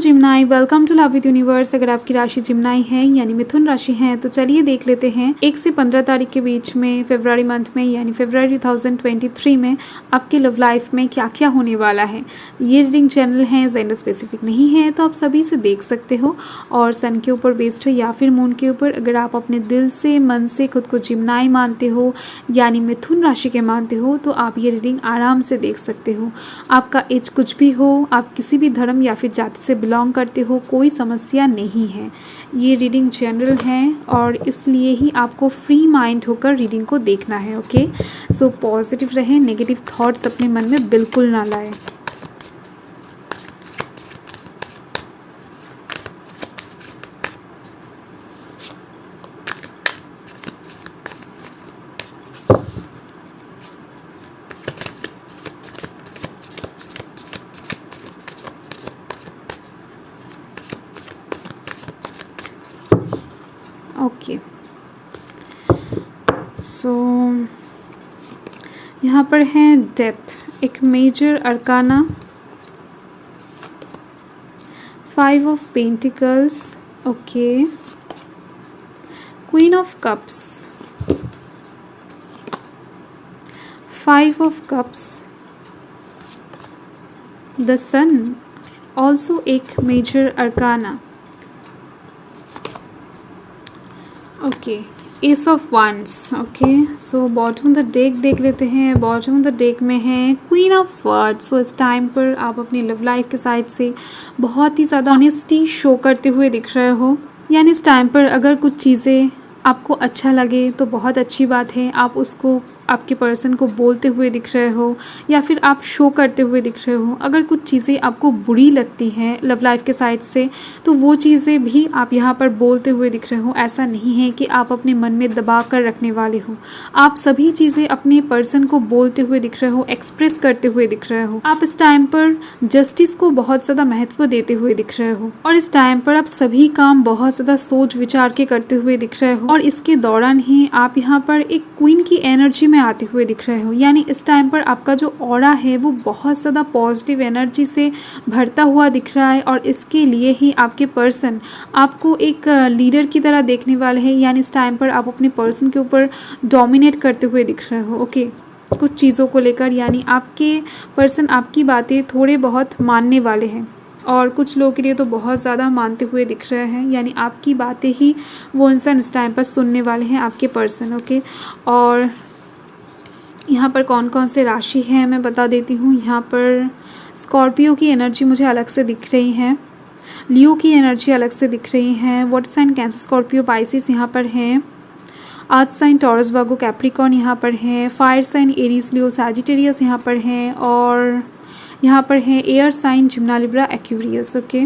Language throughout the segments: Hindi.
जिम्नाई, welcome to love with universe. अगर आपकी राशि जिम्नाई है यानी मिथुन राशि है तो चलिए देख लेते हैं 1 से 15 तारीख के बीच में फरवरी मंथ में यानी फरवरी 2023 में आपके लव लाइफ में क्या क्या होने वाला है। ये रीडिंग जनरल है, जेंडर स्पेसिफिक नहीं है, तो आप सभी से देख सकते हो और सन के ऊपर बेस्ड हो या फिर मून के ऊपर। अगर आप अपने दिल से मन से खुद को जिम्नाई मानते हो यानी मिथुन राशि के मानते हो तो आप ये रीडिंग आराम से देख सकते हो। आपका एज कुछ भी हो, आप किसी भी धर्म या फिर जाति से बिलोंग करते हो, कोई समस्या नहीं है। ये रीडिंग जनरल है और इसलिए ही आपको फ्री माइंड होकर रीडिंग को देखना है। ओके, सो पॉजिटिव रहें, नेगेटिव थॉट्स अपने मन में बिल्कुल ना लाएं। ओके, सो यहाँ पर है डेथ, एक major arcana, 5 of pentacles, okay, queen of cups, 5 of cups, the sun, also एक major arcana, okay, ace of wands. Okay, so bottom the deck देख लेते हैं। बॉटम द डेक में है क्वीन ऑफ स्वॉर्ड्स। सो इस टाइम पर आप अपनी लव लाइफ के साइड से बहुत ही ज़्यादा ऑनेस्टी शो करते हुए दिख रहे हो। यानी इस टाइम पर अगर कुछ चीज़ें आपको अच्छा लगे तो बहुत अच्छी बात है, आप उसको आपके पर्सन को बोलते हुए दिख रहे हो या फिर आप शो करते हुए दिख रहे हो। अगर कुछ चीज़ें आपको बुरी लगती हैं लव लाइफ के साइड से तो वो चीज़ें भी आप यहाँ पर बोलते हुए दिख रहे हो। ऐसा नहीं है कि आप अपने मन में दबा कर रखने वाले हो, आप सभी चीज़ें अपने पर्सन को बोलते हुए दिख रहे हो, एक्सप्रेस करते हुए दिख रहे हो। आप इस टाइम पर जस्टिस को बहुत ज़्यादा महत्व देते हुए दिख रहे हो और इस टाइम पर आप सभी काम बहुत ज़्यादा सोच विचार के करते हुए दिख रहे हो और इसके दौरान ही आप यहाँ पर एक क्वीन की एनर्जी में आते हुए दिख रहे हो। यानी इस टाइम पर आपका जो ऑरा है वो बहुत ज़्यादा पॉजिटिव एनर्जी से भरता हुआ दिख रहा है और इसके लिए ही आपके पर्सन आपको एक लीडर की तरह देखने वाले हैं। यानी इस टाइम पर आप अपने पर्सन के ऊपर डोमिनेट करते हुए दिख रहे हो। ओके, कुछ चीज़ों को लेकर, यानी आपके पर्सन आपकी बातें थोड़े बहुत मानने वाले हैं और कुछ लोगों के लिए तो बहुत ज़्यादा मानते हुए दिख रहे हैं। यानी आपकी बातें ही वो इंसान इस टाइम पर सुनने वाले हैं, आपके पर्सन। ओके, और यहाँ पर कौन कौन से राशि हैं मैं बता देती हूँ। यहाँ पर स्कॉर्पियो की एनर्जी मुझे अलग से दिख रही है, लियो की एनर्जी अलग से दिख रही है, water sign Cancer Scorpio Pisces यहाँ पर हैं, earth sign Taurus Virgo Capricorn यहाँ पर हैं, fire sign Aries Leo Sagittarius यहाँ पर हैं और यहाँ पर है air sign Gemini Libra Aquarius. Okay,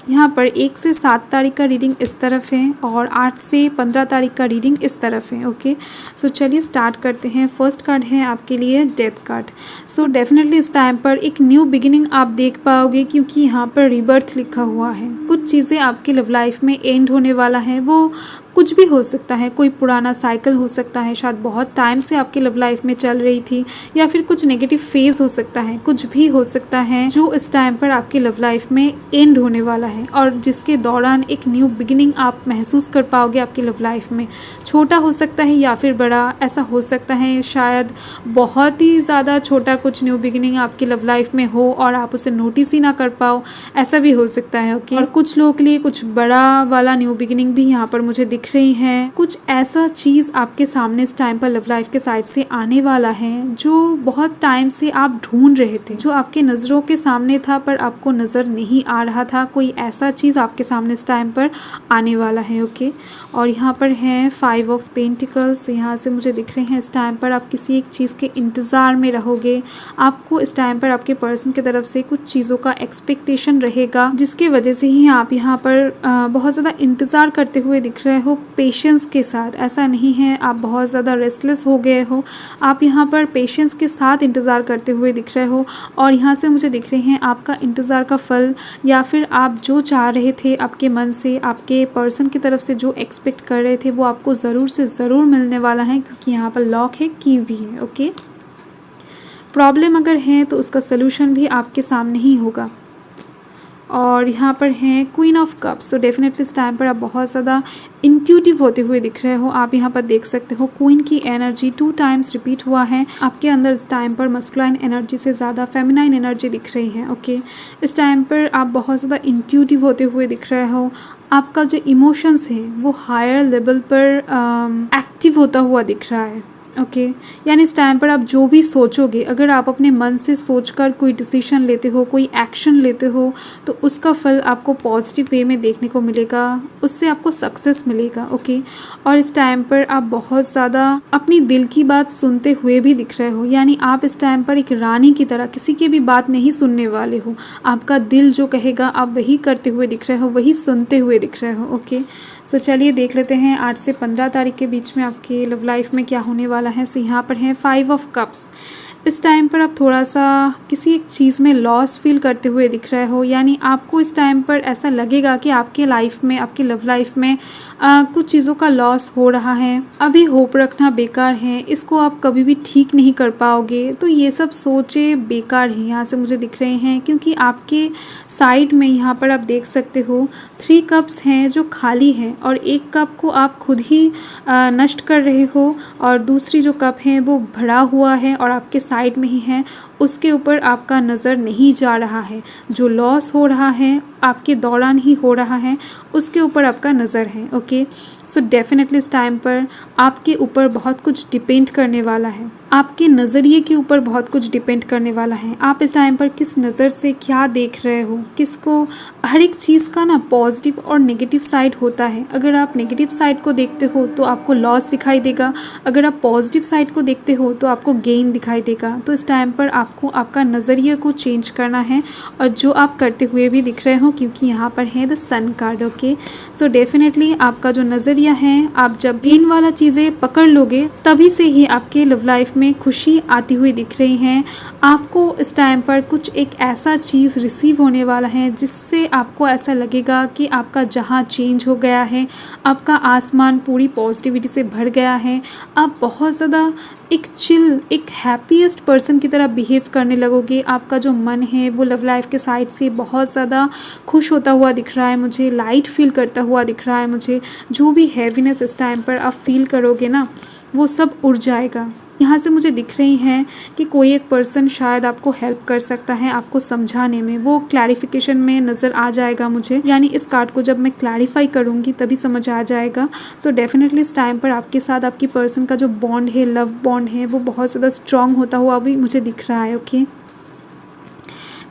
यहाँ पर 1 से 7 तारीख का रीडिंग इस तरफ है और 8 से 15 तारीख का रीडिंग इस तरफ है। ओके, सो चलिए स्टार्ट करते हैं। फर्स्ट कार्ड है आपके लिए डेथ कार्ड। सो डेफिनेटली इस टाइम पर एक न्यू बिगिनिंग आप देख पाओगे क्योंकि यहाँ पर रीबर्थ लिखा हुआ है। कुछ चीज़ें आपकी लव लाइफ में एंड होने वाला है, वो कुछ भी हो सकता है, कोई पुराना साइकिल हो सकता है, शायद बहुत टाइम से आपकी लव लाइफ में चल रही थी, या फिर कुछ नेगेटिव फेज हो सकता है, कुछ भी हो सकता है जो इस टाइम पर आपकी लव लाइफ में एंड होने वाला है और जिसके दौरान एक न्यू बिगिनिंग आप महसूस कर पाओगे आपकी लव लाइफ में। छोटा हो सकता है या फिर बड़ा, ऐसा हो सकता है शायद बहुत ही ज़्यादा छोटा कुछ न्यू बिगिनिंग आपकी लव लाइफ में हो और आप उसे नोटिस ही ना कर पाओ, ऐसा भी हो सकता है। ओके, और कुछ लोगों के लिए कुछ बड़ा वाला न्यू बिगिनिंग भी यहाँ पर मुझे दिख रही है। कुछ ऐसा चीज़ आपके सामने इस टाइम पर लव लाइफ के साइड से आने वाला है जो बहुत टाइम से आप ढूंढ रहे थे, जो आपके नज़रों के सामने था पर आपको नज़र नहीं आ रहा था। कोई ऐसा चीज़ आपके सामने इस टाइम पर आने वाला है। ओके, और यहाँ पर है 5 ऑफ पेंटिकल्स। यहाँ से मुझे दिख रहे हैं इस टाइम पर आप किसी एक चीज़ के इंतज़ार में रहोगे। आपको इस टाइम पर आपके पर्सन की तरफ से कुछ चीज़ों का एक्सपेक्टेशन रहेगा जिसके वजह से ही आप यहाँ पर बहुत ज़्यादा इंतज़ार करते हुए दिख रहे हो पेशेंस के साथ। ऐसा नहीं है आप बहुत ज़्यादा रेस्टलेस हो गए हो, आप यहाँ पर पेशेंस के साथ इंतज़ार करते हुए दिख रहे हो और यहाँ से मुझे दिख रहे हैं आपका इंतज़ार का फल या फिर आप जो चाह रहे थे आपके मन से, आपके पर्सन की तरफ से जो एक्सपेक्ट कर रहे थे वो आपको ज़रूर से ज़रूर मिलने वाला है क्योंकि यहाँ पर लॉक है, की भी है। ओके, प्रॉब्लम अगर है तो उसका सलूशन भी आपके सामने ही होगा। और यहाँ पर हैं queen of cups. So definitely इस टाइम पर आप बहुत ज़्यादा इंट्यूटिव होते हुए दिख रहे हो। आप यहाँ पर देख सकते हो क्वीन की एनर्जी 2 टाइम्स रिपीट हुआ है। आपके अंदर इस टाइम पर मस्कुलाइन एनर्जी से ज़्यादा फेमिनाइन एनर्जी दिख रही है। ओके, इस टाइम पर आप बहुत ज़्यादा इंट्यूटिव होते हुए दिख रहे हो। आपका जो इमोशंस है वो हायर लेवल पर एक्टिव होता हुआ दिख रहा है। ओके, यानी इस टाइम पर आप जो भी सोचोगे, अगर आप अपने मन से सोचकर कोई डिसीजन लेते हो, कोई एक्शन लेते हो, तो उसका फल आपको पॉजिटिव वे में देखने को मिलेगा, उससे आपको सक्सेस मिलेगा। ओके, और इस टाइम पर आप बहुत ज़्यादा अपनी दिल की बात सुनते हुए भी दिख रहे हो, यानी आप इस टाइम पर एक रानी की तरह किसी की भी बात नहीं सुनने वाले हो। आपका दिल जो कहेगा आप वही करते हुए दिख रहे हो, वही सुनते हुए दिख रहे हो। ओके, सो चलिए देख लेते हैं 8 से 15 तारीख के बीच में आपके लव लाइफ में क्या होने वाला है। सो यहाँ पर है 5 ऑफ कप्स। इस टाइम पर आप थोड़ा सा किसी एक चीज़ में लॉस फील करते हुए दिख रहे हो, यानी आपको इस टाइम पर ऐसा लगेगा कि आपके लाइफ में, आपके लव लाइफ में कुछ चीज़ों का लॉस हो रहा है। अभी होप रखना बेकार है, इसको आप कभी भी ठीक नहीं कर पाओगे। तो ये सब सोचें बेकार हैं यहाँ से मुझे दिख रहे हैं, क्योंकि आपके साइड में यहाँ पर आप देख सकते हो 3 कप्स हैं जो खाली हैं, और एक कप को आप खुद ही नष्ट कर रहे हो, और दूसरी जो कप है वो भरा हुआ है और आपके साइड में ही है, उसके ऊपर आपका नज़र नहीं जा रहा है। जो लॉस हो रहा है आपके दौरान ही हो रहा है, उसके ऊपर आपका नज़र है। ओके, सो डेफिनेटली इस टाइम पर आपके ऊपर बहुत कुछ डिपेंड करने वाला है, आपके नज़रिए के ऊपर बहुत कुछ डिपेंड करने वाला है। आप इस टाइम पर किस नज़र से क्या देख रहे हो, किसको, हर एक चीज़ का ना पॉजिटिव और नेगेटिव साइड होता है। अगर आप नेगेटिव साइड को देखते हो तो आपको लॉस दिखाई देगा, अगर आप पॉजिटिव साइड को देखते हो तो आपको गेन दिखाई देगा। तो इस टाइम पर आपको आपका नज़रिए को चेंज करना है, और जो आप करते हुए भी दिख रहे हो, क्योंकि यहाँ पर है the sun card. Okay, so definitely आपका जो नज़रिया है, आप जब गेन वाला चीज़ें पकड़ लोगे तभी से ही आपके लव लाइफ में खुशी आती हुई दिख रही हैं। आपको इस टाइम पर कुछ एक ऐसा चीज़ रिसीव होने वाला है जिससे आपको ऐसा लगेगा कि आपका जहां चेंज हो गया है, आपका आसमान पूरी पॉजिटिविटी से भर गया है। आप बहुत ज़्यादा एक चिल, एक हैप्पीएस्ट पर्सन की तरह बिहेव करने लगोगे। आपका जो मन है वो लव लाइफ के साइड से बहुत ज़्यादा खुश होता हुआ दिख रहा है, मुझे लाइट फील करता हुआ दिख रहा है। मुझे जो भी हैवीनेस इस टाइम पर आप फील करोगे ना, वो सब उड़ जाएगा। यहाँ से मुझे दिख रही हैं कि कोई एक पर्सन शायद आपको हेल्प कर सकता है आपको समझाने में, वो क्लैरिफिकेशन में नज़र आ जाएगा मुझे, यानी इस कार्ड को जब मैं क्लैरिफाई करूँगी तभी समझ आ जाएगा। सो डेफिनेटली इस टाइम पर आपके साथ आपकी पर्सन का जो बॉन्ड है, लव बॉन्ड है, वो बहुत ज़्यादा स्ट्रॉन्ग होता हुआ भी मुझे दिख रहा है। ओके,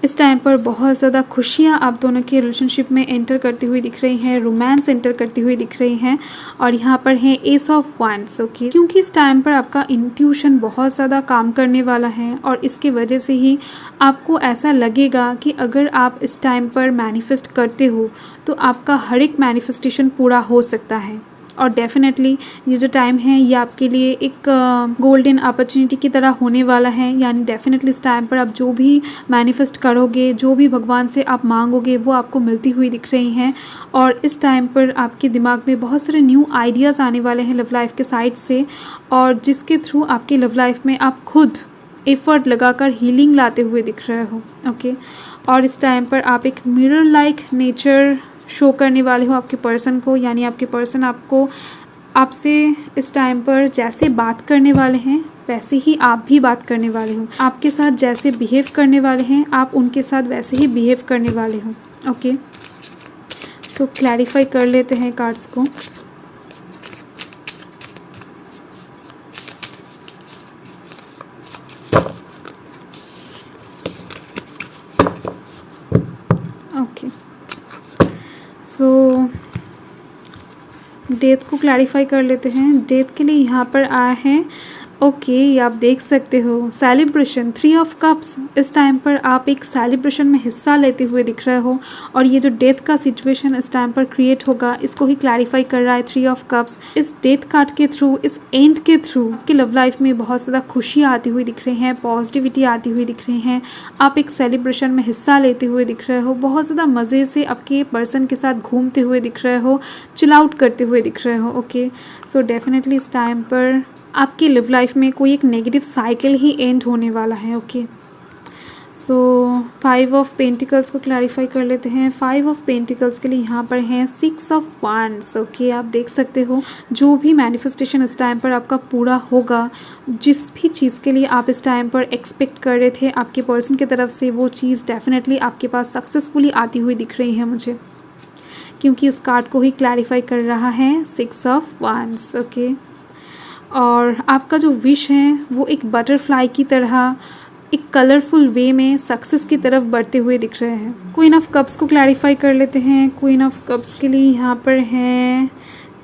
इस टाइम पर बहुत ज़्यादा खुशियाँ आप दोनों के रिलेशनशिप में एंटर करती हुई दिख रही हैं, रोमांस एंटर करती हुई दिख रही हैं, और यहाँ पर है एस ऑफ वांड्स। ओके, क्योंकि इस टाइम पर आपका इंट्यूशन बहुत ज़्यादा काम करने वाला है, और इसके वजह से ही आपको ऐसा लगेगा कि अगर आप इस टाइम पर मैनिफेस्ट करते हो तो आपका हर एक मैनिफेस्टेशन पूरा हो सकता है। और डेफिनेटली ये जो टाइम है ये आपके लिए एक गोल्डन अपॉर्चुनिटी की तरह होने वाला है, यानी डेफिनेटली इस टाइम पर आप जो भी मैनिफेस्ट करोगे, जो भी भगवान से आप मांगोगे, वो आपको मिलती हुई दिख रही हैं। और इस टाइम पर आपके दिमाग में बहुत सारे न्यू आइडियाज़ आने वाले हैं लव लाइफ के साइड से, और जिसके थ्रू आपके लव लाइफ में आप खुद एफर्ट लगाकर हीलिंग लाते हुए दिख रहे हो। ओके, और इस टाइम पर आप एक मिरर लाइक नेचर शो करने वाले हो आपके पर्सन को, यानी आपके पर्सन आपसे इस टाइम पर जैसे बात करने वाले हैं वैसे ही आप भी बात करने वाले हो। आपके साथ जैसे बिहेव करने वाले हैं आप उनके साथ वैसे ही बिहेव करने वाले हो। ओके, सो क्लैरिफाई कर लेते हैं कार्ड्स को। ओके, सो डेथ को क्लैरिफाई कर लेते हैं। डेथ के लिए यहाँ पर आया है ओके, आप देख सकते हो सेलिब्रेशन, 3 ऑफ कप्स। इस टाइम पर आप एक सेलिब्रेशन में हिस्सा लेते हुए दिख रहे हो, और ये जो डेथ का सिचुएशन इस टाइम पर क्रिएट होगा इसको ही क्लैरिफाई कर रहा है 3 ऑफ कप्स। इस डेथ कार्ड के थ्रू, इस एंड के थ्रू कि लव लाइफ में बहुत ज़्यादा खुशियाँ आती हुई दिख रही हैं, पॉजिटिविटी आती हुई दिख रही हैं। आप एक सेलिब्रेशन में हिस्सा लेते हुए दिख रहे हो, बहुत ज़्यादा मज़े से आपके पर्सन के साथ घूमते हुए दिख रहे हो, चिल आउट करते हुए दिख रहे हो। ओके, सो डेफिनेटली इस टाइम पर आपकी लिव लाइफ में कोई एक नेगेटिव साइकिल ही एंड होने वाला है। ओके, सो 5 ऑफ पेंटिकल्स को क्लैरिफाई कर लेते हैं। 5 ऑफ पेंटिकल्स के लिए यहाँ पर हैं 6 ऑफ वांड्स। ओके, आप देख सकते हो जो भी मैनिफेस्टेशन इस टाइम पर आपका पूरा होगा, जिस भी चीज़ के लिए आप इस टाइम पर एक्सपेक्ट कर रहे थे आपके पर्सन की तरफ से, वो चीज़ डेफिनेटली आपके पास सक्सेसफुली आती हुई दिख रही है मुझे, क्योंकि उस कार्ड को ही क्लैरिफाई कर रहा है 6 ऑफ वांड्स। ओके, और आपका जो विश है वो एक बटरफ्लाई की तरह एक कलरफुल वे में सक्सेस की तरफ बढ़ते हुए दिख रहे हैं। क्वीन ऑफ कप्स को क्लैरिफाई कर लेते हैं। क्वीन ऑफ कप्स के लिए यहाँ पर है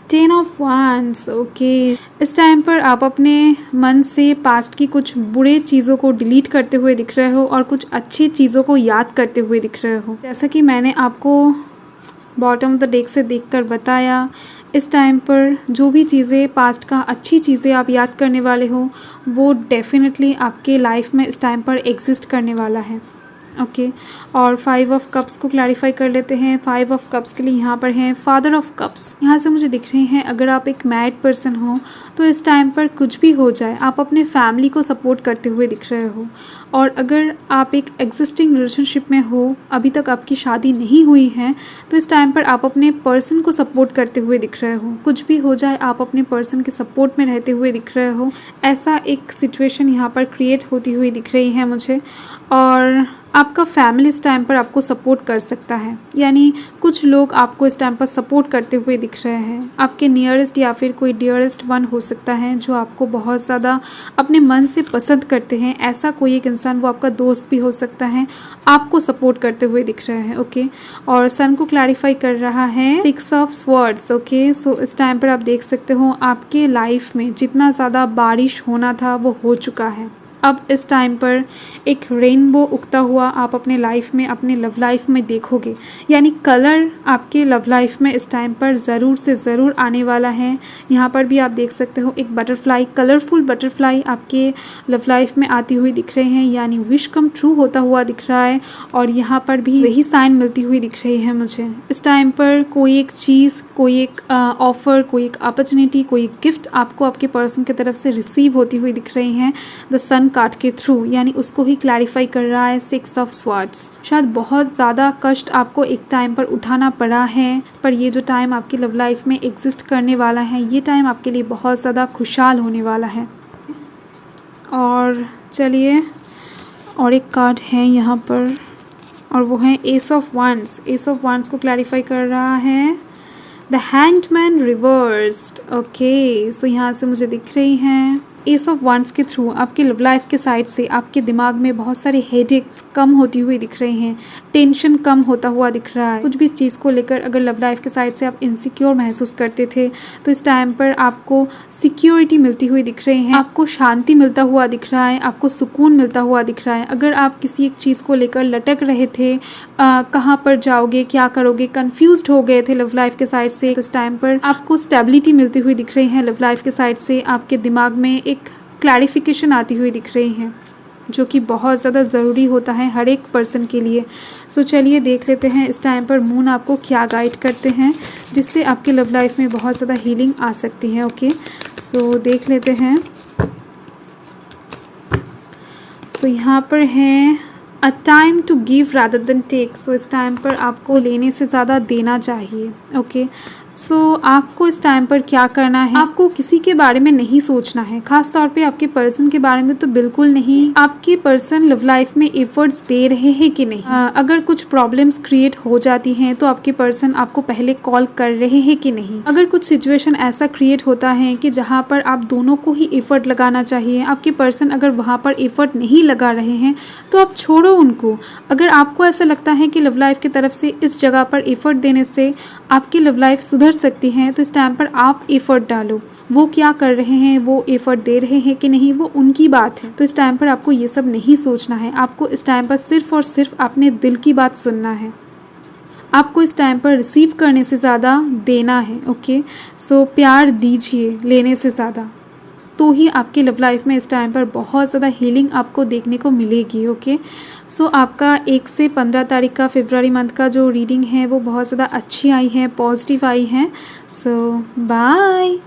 10 ऑफ वांड्स। ओके, इस टाइम पर आप अपने मन से पास्ट की कुछ बुरे चीज़ों को डिलीट करते हुए दिख रहे हो और कुछ अच्छी चीज़ों को याद करते हुए दिख रहे हो। जैसा कि मैंने आपको बॉटम ऑफ द डेक से देखकर बताया, इस टाइम पर जो भी चीज़ें पास्ट का अच्छी चीज़ें आप याद करने वाले हो वो डेफिनेटली आपके लाइफ में इस टाइम पर एग्जिस्ट करने वाला है। ओके, और 5 ऑफ कप्स को क्लैरिफाई कर लेते हैं। 5 ऑफ कप्स के लिए यहाँ पर हैं फादर ऑफ कप्स। यहाँ से मुझे दिख रहे हैं अगर आप एक मैरिड पर्सन हो तो इस टाइम पर कुछ भी हो जाए आप अपने फैमिली को सपोर्ट करते हुए दिख रहे हो, और अगर आप एक एग्जिस्टिंग रिलेशनशिप में हो, अभी तक आपकी शादी नहीं हुई है, तो इस टाइम पर आप अपने पर्सन को सपोर्ट करते हुए दिख रहे हो। कुछ भी हो जाए आप अपने पर्सन के सपोर्ट में रहते हुए दिख रहे हो, ऐसा एक सिचुएशन यहाँ पर क्रिएट होती हुई दिख रही है मुझे। और आपका फैमिली इस टाइम पर आपको सपोर्ट कर सकता है, यानी कुछ लोग आपको इस टाइम पर सपोर्ट करते हुए दिख रहे हैं। आपके नियरेस्ट या फिर कोई डियरेस्ट वन हो सकता है जो आपको बहुत ज़्यादा अपने मन से पसंद करते हैं, ऐसा कोई एक इंसान, वो आपका दोस्त भी हो सकता है, आपको सपोर्ट करते हुए दिख रहे हैं। ओके, और सन को क्लैरिफाई कर रहा है 6 ऑफ स्वॉर्ड्स। ओके, सो इस टाइम पर आप देख सकते हो आपके लाइफ में जितना ज़्यादा बारिश होना था वो हो चुका है। अब इस टाइम पर एक रेनबो उगता हुआ आप अपने लाइफ में, अपने लव लाइफ में देखोगे, यानी कलर आपके लव लाइफ में इस टाइम पर ज़रूर से ज़रूर आने वाला है। यहाँ पर भी आप देख सकते हो एक बटरफ्लाई, कलरफुल बटरफ्लाई आपके लव लाइफ में आती हुई दिख रहे हैं, यानी विश कम ट्रू होता हुआ दिख रहा है। और यहाँ पर भी वही साइन मिलती हुई दिख रही है मुझे। इस टाइम पर कोई एक चीज़, कोई एक ऑफ़र, कोई एक अपॉर्चुनिटी, कोई एक गिफ्ट आपको आपके पर्सन की तरफ से रिसीव होती हुई दिख रही हैं द सन कार्ड के थ्रू, यानी उसको ही क्लैरिफाई कर रहा है 6 ऑफ स्वॉर्ड्स। शायद बहुत ज़्यादा कष्ट आपको एक टाइम पर उठाना पड़ा है, पर ये जो टाइम आपकी लव लाइफ में एग्जिस्ट करने वाला है, ये टाइम आपके लिए बहुत ज़्यादा खुशहाल होने वाला है। और चलिए, और एक कार्ड है यहाँ पर, और वो है ace of wands. Ace of wands को क्लैरिफाई कर रहा है the hanged man reversed. Okay, so यहाँ से मुझे दिख रही हैं एस ऑफ वांड्स के थ्रू आपके लव लाइफ के साइड से आपके दिमाग में बहुत सारे हेडेक्स कम होती हुई दिख रहे हैं, टेंशन कम होता हुआ दिख रहा है। कुछ भी चीज़ को लेकर अगर लव लाइफ के साइड से आप इनसिक्योर महसूस करते थे तो इस टाइम पर आपको सिक्योरिटी मिलती हुई दिख रही है, आपको शांति मिलता हुआ दिख रहा है, आपको सुकून मिलता हुआ दिख रहा है। अगर आप किसी एक चीज़ को लेकर लटक रहे थे, कहाँ पर जाओगे, क्या करोगे, कन्फ्यूज्ड हो गए थे लव लाइफ के साइड से, तो इस टाइम पर आपको स्टेबिलिटी मिलती हुई दिख रही है लव लाइफ के साइड से। आपके दिमाग में एक क्लैरिफिकेशन आती हुई दिख रही है, जो कि बहुत ज़्यादा ज़रूरी होता है हर एक पर्सन के लिए। सो चलिए देख लेते हैं इस टाइम पर मून आपको क्या गाइड करते हैं, जिससे आपके लव लाइफ में बहुत ज़्यादा हीलिंग आ सकती है। ओके, सो देख लेते हैं। सो यहाँ पर है a time to give rather than take. So इस टाइम पर आपको लेने से ज़्यादा देना चाहिए। ओके, सो आपको इस टाइम पर क्या करना है, आपको किसी के बारे में नहीं सोचना है, खास तौर पे आपके पर्सन के बारे में तो बिल्कुल नहीं। आपके पर्सन लव लाइफ में एफर्ट्स दे रहे हैं कि नहीं, अगर कुछ प्रॉब्लम्स क्रिएट हो जाती हैं तो आपके पर्सन आपको पहले कॉल कर रहे हैं कि नहीं। अगर कुछ सिचुएशन ऐसा क्रिएट होता है कि जहाँ पर आप दोनों को ही एफर्ट लगाना चाहिए, आपके पर्सन अगर वहाँ पर एफर्ट नहीं लगा रहे हैं तो आप छोड़ो उनको। अगर आपको ऐसा लगता है कि लव लाइफ की तरफ से इस जगह पर एफर्ट देने से आपकी लव लाइफ सुधर सकती हैं, तो इस टाइम पर आप एफर्ट डालो। वो क्या कर रहे हैं, वो एफर्ट दे रहे हैं कि नहीं, वो उनकी बात है। तो इस टाइम पर आपको ये सब नहीं सोचना है, आपको इस टाइम पर सिर्फ और सिर्फ अपने दिल की बात सुनना है। आपको इस टाइम पर रिसीव करने से ज़्यादा देना है। ओके, सो प्यार दीजिए लेने से ज़्यादा, तो ही आपकी लव लाइफ में इस टाइम पर बहुत ज़्यादा हीलिंग आपको देखने को मिलेगी। ओके, सो आपका 1 से 15 तारीख का फरवरी मंथ का जो रीडिंग है वो बहुत ज़्यादा अच्छी आई है, पॉजिटिव आई है। सो बाय।